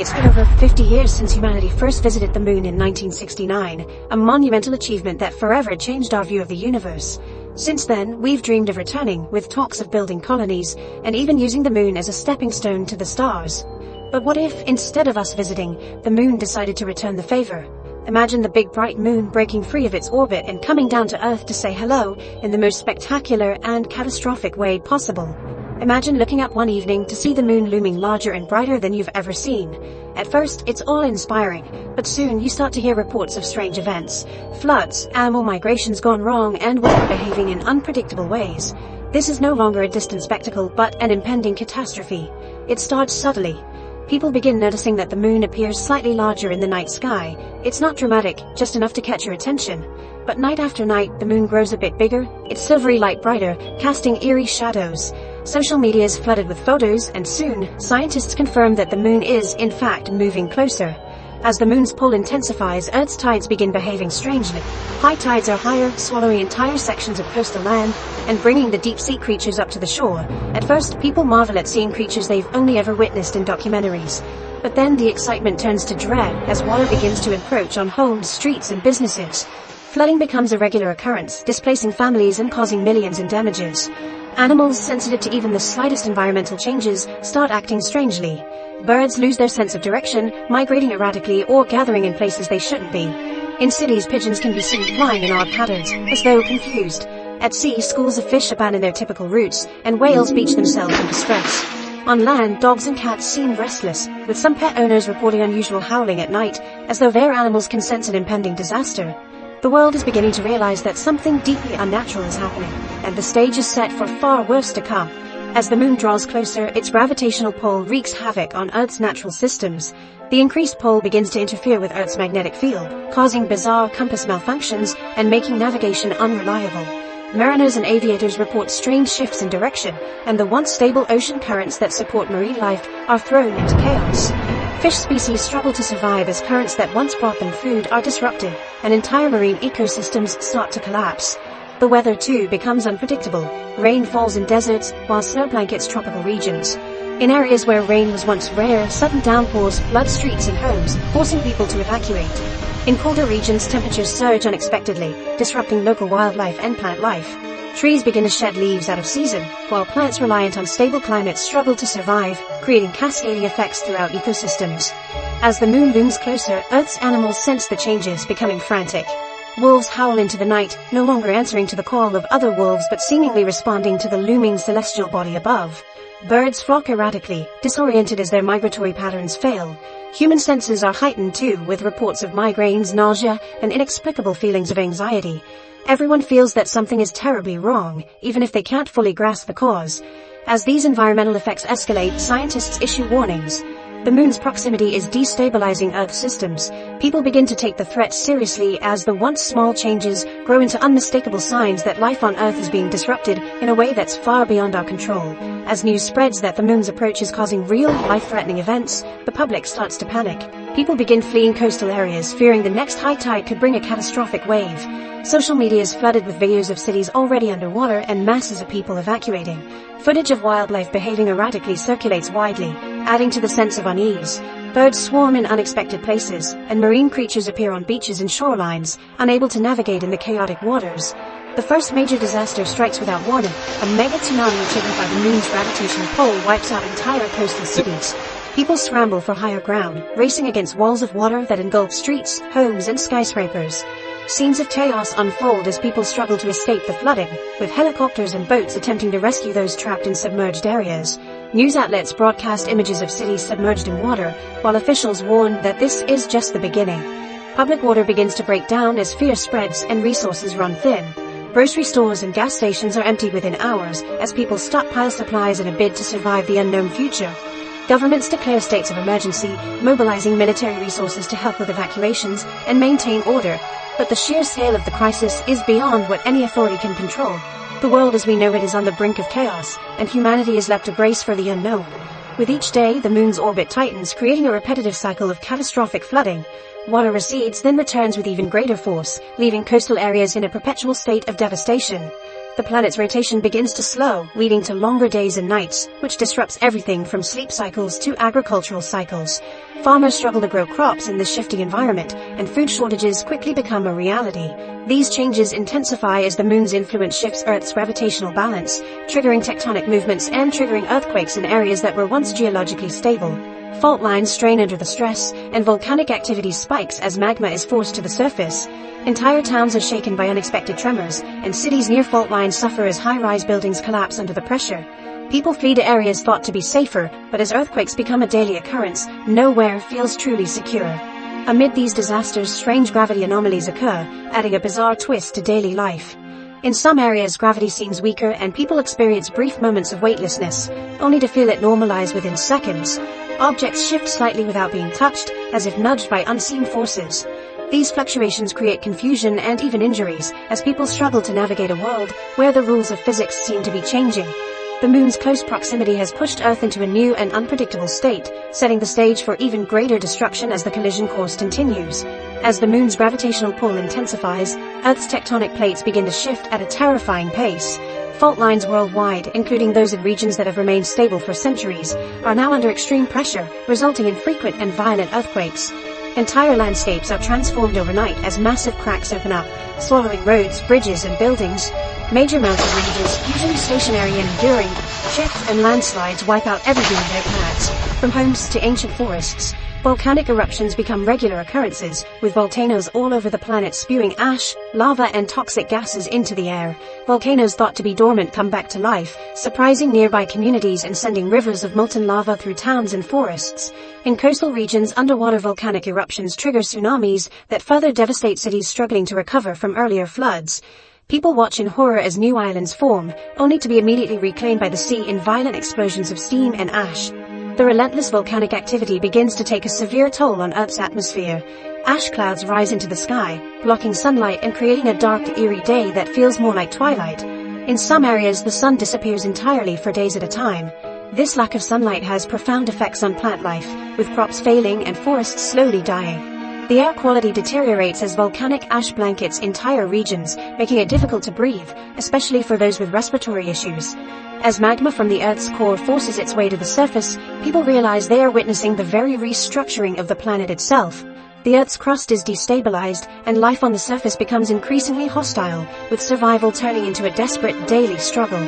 It's been over 50 years since humanity first visited the moon in 1969, a monumental achievement that forever changed our view of the universe. Since then, we've dreamed of returning, with talks of building colonies, and even using the moon as a stepping stone to the stars. But what if, instead of us visiting, the moon decided to return the favor? Imagine the big bright moon breaking free of its orbit and coming down to Earth to say hello in the most spectacular and catastrophic way possible. Imagine looking up one evening to see the moon looming larger and brighter than you've ever seen. At first, it's awe-inspiring, but soon you start to hear reports of strange events. Floods, animal migrations gone wrong, and weather behaving in unpredictable ways. This is no longer a distant spectacle, but an impending catastrophe. It starts subtly. People begin noticing that the moon appears slightly larger in the night sky. It's not dramatic, just enough to catch your attention. But night after night, the moon grows a bit bigger, its silvery light brighter, casting eerie shadows. Social media is flooded with photos, and soon, scientists confirm that the moon is, in fact, moving closer. As the moon's pull intensifies, Earth's tides begin behaving strangely. High tides are higher, swallowing entire sections of coastal land, and bringing the deep-sea creatures up to the shore. At first, people marvel at seeing creatures they've only ever witnessed in documentaries. But then the excitement turns to dread as water begins to encroach on homes, streets, and businesses. Flooding becomes a regular occurrence, displacing families and causing millions in damages. Animals sensitive to even the slightest environmental changes start acting strangely. Birds lose their sense of direction, migrating erratically or gathering in places they shouldn't be. In cities, pigeons can be seen flying in odd patterns, as though confused. At sea, schools of fish abandon their typical routes, and whales beach themselves in distress. On land, dogs and cats seem restless, with some pet owners reporting unusual howling at night, as though their animals can sense an impending disaster. The world is beginning to realize that something deeply unnatural is happening, and the stage is set for far worse to come. As the moon draws closer, its gravitational pull wreaks havoc on Earth's natural systems. The increased pull begins to interfere with Earth's magnetic field, causing bizarre compass malfunctions and making navigation unreliable. Mariners and aviators report strange shifts in direction, and the once stable ocean currents that support marine life are thrown into chaos. Fish species struggle to survive as currents that once brought them food are disrupted, and entire marine ecosystems start to collapse. The weather, too, becomes unpredictable. Rain falls in deserts, while snow blankets tropical regions. In areas where rain was once rare, sudden downpours flood streets and homes, forcing people to evacuate. In colder regions, temperatures surge unexpectedly, disrupting local wildlife and plant life. Trees begin to shed leaves out of season, while plants reliant on stable climates struggle to survive, creating cascading effects throughout ecosystems. As the moon looms closer, Earth's animals sense the changes, becoming frantic. Wolves howl into the night, no longer answering to the call of other wolves but seemingly responding to the looming celestial body above. Birds flock erratically, disoriented as their migratory patterns fail. Human senses are heightened too, with reports of migraines, nausea, and inexplicable feelings of anxiety. Everyone feels that something is terribly wrong, even if they can't fully grasp the cause. As these environmental effects escalate, scientists issue warnings. The moon's proximity is destabilizing Earth's systems. People begin to take the threat seriously as the once small changes grow into unmistakable signs that life on Earth is being disrupted in a way that's far beyond our control. As news spreads that the moon's approach is causing real, life-threatening events, the public starts to panic. People begin fleeing coastal areas, fearing the next high tide could bring a catastrophic wave. Social media is flooded with videos of cities already underwater and masses of people evacuating. Footage of wildlife behaving erratically circulates widely, adding to the sense of unease. Birds swarm in unexpected places, and marine creatures appear on beaches and shorelines, unable to navigate in the chaotic waters. The first major disaster strikes without warning. A mega tsunami triggered by the moon's gravitational pull wipes out entire coastal cities. People scramble for higher ground, racing against walls of water that engulf streets, homes, and skyscrapers. Scenes of chaos unfold as people struggle to escape the flooding, with helicopters and boats attempting to rescue those trapped in submerged areas. News outlets broadcast images of cities submerged in water, while officials warn that this is just the beginning. Public water begins to break down as fear spreads and resources run thin. Grocery stores and gas stations are emptied within hours as people stockpile supplies in a bid to survive the unknown future. Governments declare states of emergency, mobilizing military resources to help with evacuations and maintain order. But the sheer scale of the crisis is beyond what any authority can control. The world as we know it is on the brink of chaos, and humanity is left to brace for the unknown. With each day, the moon's orbit tightens, creating a repetitive cycle of catastrophic flooding. Water recedes, then returns with even greater force, leaving coastal areas in a perpetual state of devastation. The planet's rotation begins to slow, leading to longer days and nights, which disrupts everything from sleep cycles to agricultural cycles. Farmers struggle to grow crops in this shifting environment, and food shortages quickly become a reality. These changes intensify as the moon's influence shifts Earth's gravitational balance, triggering tectonic movements and triggering earthquakes in areas that were once geologically stable. Fault lines strain under the stress, and volcanic activity spikes as magma is forced to the surface. Entire towns are shaken by unexpected tremors, and cities near fault lines suffer as high-rise buildings collapse under the pressure. People flee to areas thought to be safer, but as earthquakes become a daily occurrence, nowhere feels truly secure. Amid these disasters, strange gravity anomalies occur, adding a bizarre twist to daily life. In some areas, gravity seems weaker and people experience brief moments of weightlessness, only to feel it normalize within seconds. Objects shift slightly without being touched, as if nudged by unseen forces. These fluctuations create confusion and even injuries, as people struggle to navigate a world where the rules of physics seem to be changing. The moon's close proximity has pushed Earth into a new and unpredictable state, setting the stage for even greater destruction as the collision course continues. As the moon's gravitational pull intensifies, Earth's tectonic plates begin to shift at a terrifying pace. Fault lines worldwide, including those in regions that have remained stable for centuries, are now under extreme pressure, resulting in frequent and violent earthquakes. Entire landscapes are transformed overnight as massive cracks open up, swallowing roads, bridges, and buildings. Major mountain ranges, usually stationary and enduring, shift and landslides wipe out everything in their paths, from homes to ancient forests. Volcanic eruptions become regular occurrences, with volcanoes all over the planet spewing ash, lava, and toxic gases into the air. Volcanoes thought to be dormant come back to life, surprising nearby communities and sending rivers of molten lava through towns and forests. In coastal regions, underwater volcanic eruptions trigger tsunamis that further devastate cities struggling to recover from earlier floods. People watch in horror as new islands form, only to be immediately reclaimed by the sea in violent explosions of steam and ash. The relentless volcanic activity begins to take a severe toll on Earth's atmosphere. Ash clouds rise into the sky, blocking sunlight and creating a dark, eerie day that feels more like twilight. In some areas, the sun disappears entirely for days at a time. This lack of sunlight has profound effects on plant life, with crops failing and forests slowly dying. The air quality deteriorates as volcanic ash blankets entire regions, making it difficult to breathe, especially for those with respiratory issues. As magma from the Earth's core forces its way to the surface, people realize they are witnessing the very restructuring of the planet itself. The Earth's crust is destabilized, and life on the surface becomes increasingly hostile, with survival turning into a desperate daily struggle.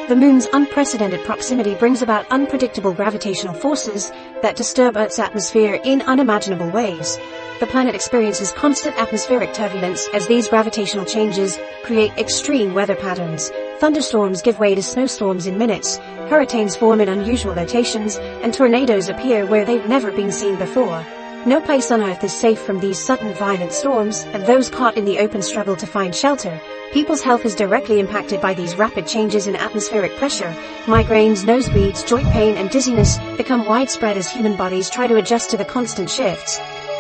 The moon's unprecedented proximity brings about unpredictable gravitational forces that disturb Earth's atmosphere in unimaginable ways. The planet experiences constant atmospheric turbulence as these gravitational changes create extreme weather patterns. Thunderstorms give way to snowstorms in minutes, hurricanes form in unusual locations, and tornadoes appear where they've never been seen before. No place on Earth is safe from these sudden violent storms, and those caught in the open struggle to find shelter. People's health is directly impacted by these rapid changes in atmospheric pressure. Migraines, nosebleeds, joint pain, and dizziness become widespread as human bodies try to adjust to the constant shifts.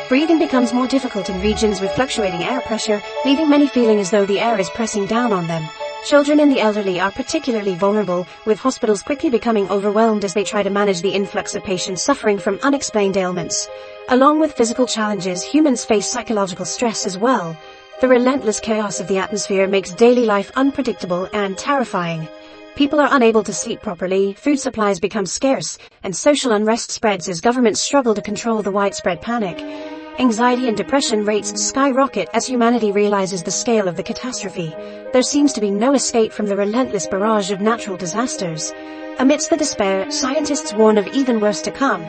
Breathing becomes more difficult in regions with fluctuating air pressure, leaving many feeling as though the air is pressing down on them. Children and the elderly are particularly vulnerable, with hospitals quickly becoming overwhelmed as they try to manage the influx of patients suffering from unexplained ailments. Along with physical challenges, humans face psychological stress as well. The relentless chaos of the atmosphere makes daily life unpredictable and terrifying. People are unable to sleep properly, food supplies become scarce, and social unrest spreads as governments struggle to control the widespread panic. Anxiety and depression rates skyrocket as humanity realizes the scale of the catastrophe. There seems to be no escape from the relentless barrage of natural disasters. Amidst the despair, scientists warn of even worse to come.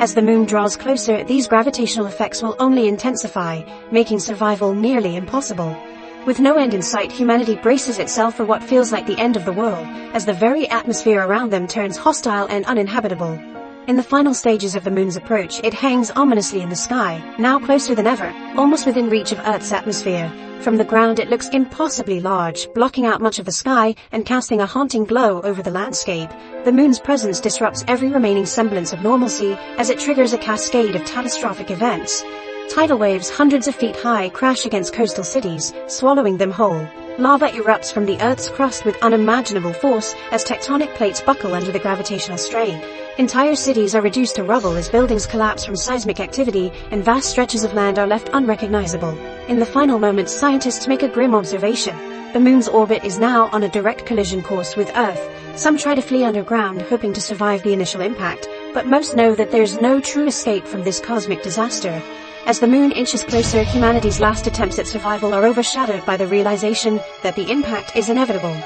As the moon draws closer, these gravitational effects will only intensify, making survival nearly impossible. With no end in sight, humanity braces itself for what feels like the end of the world, as the very atmosphere around them turns hostile and uninhabitable. In the final stages of the moon's approach, it hangs ominously in the sky, now closer than ever, almost within reach of Earth's atmosphere. From the ground it looks impossibly large, blocking out much of the sky and casting a haunting glow over the landscape. The moon's presence disrupts every remaining semblance of normalcy as it triggers a cascade of catastrophic events. Tidal waves hundreds of feet high crash against coastal cities, swallowing them whole. Lava erupts from the Earth's crust with unimaginable force as tectonic plates buckle under the gravitational strain. Entire cities are reduced to rubble as buildings collapse from seismic activity, and vast stretches of land are left unrecognizable. In the final moments, scientists make a grim observation. The moon's orbit is now on a direct collision course with Earth. Some try to flee underground, hoping to survive the initial impact, but most know that there's no true escape from this cosmic disaster. As the moon inches closer, humanity's last attempts at survival are overshadowed by the realization that the impact is inevitable.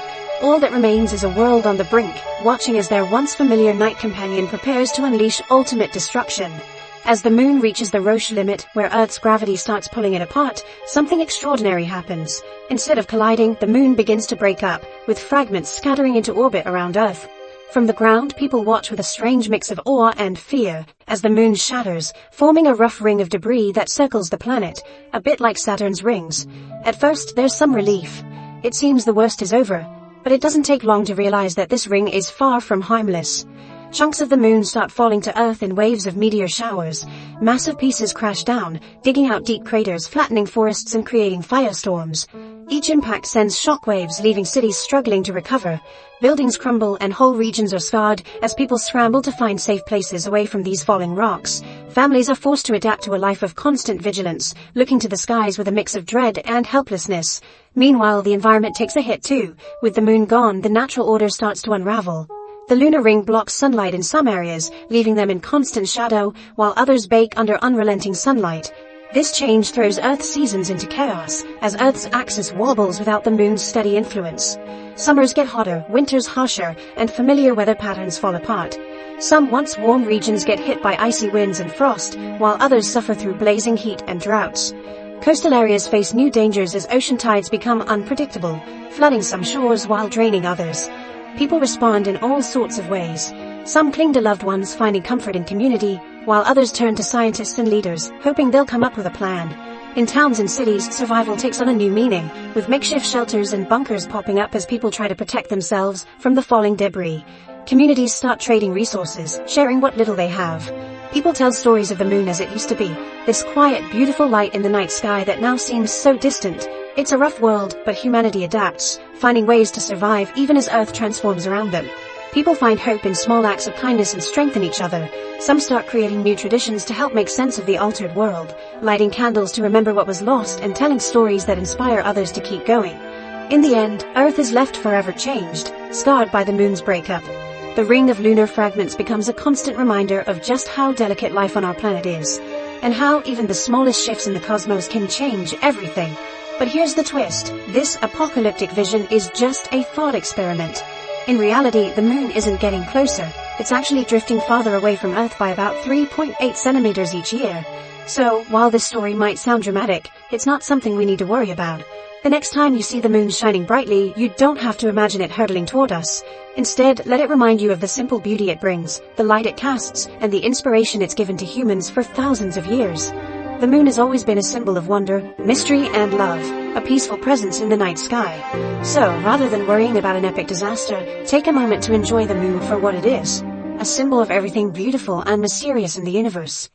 All that remains is a world on the brink, watching as their once familiar night companion prepares to unleash ultimate destruction. As the moon reaches the Roche limit, where Earth's gravity starts pulling it apart, something extraordinary happens. Instead of colliding, the moon begins to break up, with fragments scattering into orbit around Earth. From the ground, people watch with a strange mix of awe and fear, as the moon shatters, forming a rough ring of debris that circles the planet, a bit like Saturn's rings. At first, there's some relief. It seems the worst is over, but it doesn't take long to realize that this ring is far from harmless. Chunks of the moon start falling to Earth in waves of meteor showers. Massive pieces crash down, digging out deep craters, flattening forests and creating firestorms. Each impact sends shockwaves, leaving cities struggling to recover. Buildings crumble and whole regions are scarred as people scramble to find safe places away from these falling rocks. Families are forced to adapt to a life of constant vigilance, looking to the skies with a mix of dread and helplessness. Meanwhile, the environment takes a hit too. With the moon gone, the natural order starts to unravel. The lunar ring blocks sunlight in some areas, leaving them in constant shadow, while others bake under unrelenting sunlight. This change throws Earth's seasons into chaos, as Earth's axis wobbles without the moon's steady influence. Summers get hotter, winters harsher, and familiar weather patterns fall apart. Some once warm regions get hit by icy winds and frost, while others suffer through blazing heat and droughts. Coastal areas face new dangers as ocean tides become unpredictable, flooding some shores while draining others. People respond in all sorts of ways. Some cling to loved ones, finding comfort in community, while others turn to scientists and leaders, hoping they'll come up with a plan. In towns and cities, survival takes on a new meaning, with makeshift shelters and bunkers popping up as people try to protect themselves from the falling debris. Communities start trading resources, sharing what little they have. People tell stories of the moon as it used to be, this quiet, beautiful light in the night sky that now seems so distant. It's a rough world, but humanity adapts, finding ways to survive even as Earth transforms around them. People find hope in small acts of kindness and strengthen each other. Some start creating new traditions to help make sense of the altered world, lighting candles to remember what was lost and telling stories that inspire others to keep going. In the end, Earth is left forever changed, scarred by the moon's breakup. The ring of lunar fragments becomes a constant reminder of just how delicate life on our planet is, and how even the smallest shifts in the cosmos can change everything. But here's the twist. This apocalyptic vision is just a thought experiment. In reality, the moon isn't getting closer. It's actually drifting farther away from Earth by about 3.8 centimeters each year. So, while this story might sound dramatic, it's not something we need to worry about. The next time you see the moon shining brightly, you don't have to imagine it hurtling toward us. Instead, let it remind you of the simple beauty it brings, the light it casts, and the inspiration it's given to humans for thousands of years. The moon has always been a symbol of wonder, mystery, and love, a peaceful presence in the night sky. So, rather than worrying about an epic disaster, take a moment to enjoy the moon for what it is, a symbol of everything beautiful and mysterious in the universe.